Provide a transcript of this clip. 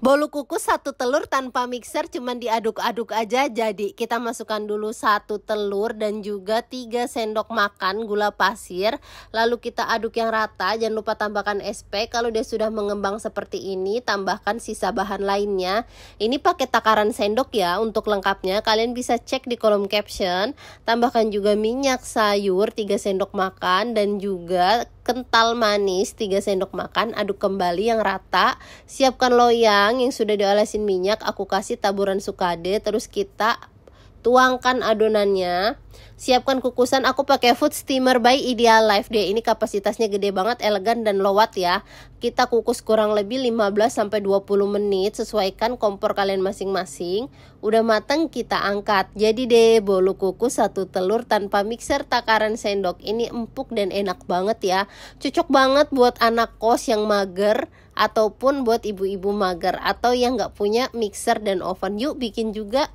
Bolu kukus 1 telur tanpa mixer, cuman diaduk-aduk aja jadi. Kita masukkan dulu 1 telur dan juga 3 sendok makan gula pasir. Lalu kita aduk yang rata, jangan lupa tambahkan SP. Kalau dia sudah mengembang seperti ini, tambahkan sisa bahan lainnya. Ini pakai takaran sendok ya untuk lengkapnya. Kalian bisa cek di kolom caption. Tambahkan juga minyak sayur 3 sendok makan dan juga kental manis 3 sendok makan. Aduk kembali yang rata. Siapkan loyang yang sudah diolesin minyak, aku kasih taburan sukade, terus kita tuangkan adonannya. Siapkan kukusan, aku pakai food steamer by Ideal Life deh. Ini kapasitasnya gede banget, elegan dan lowat ya. Kita kukus kurang lebih 15-20 menit, sesuaikan kompor kalian masing-masing. Udah matang kita angkat. Jadi deh bolu kukus 1 telur tanpa mixer takaran sendok. Ini empuk dan enak banget ya. Cocok banget buat anak kos yang mager ataupun buat ibu-ibu mager atau yang nggak punya mixer dan oven. Yuk bikin juga.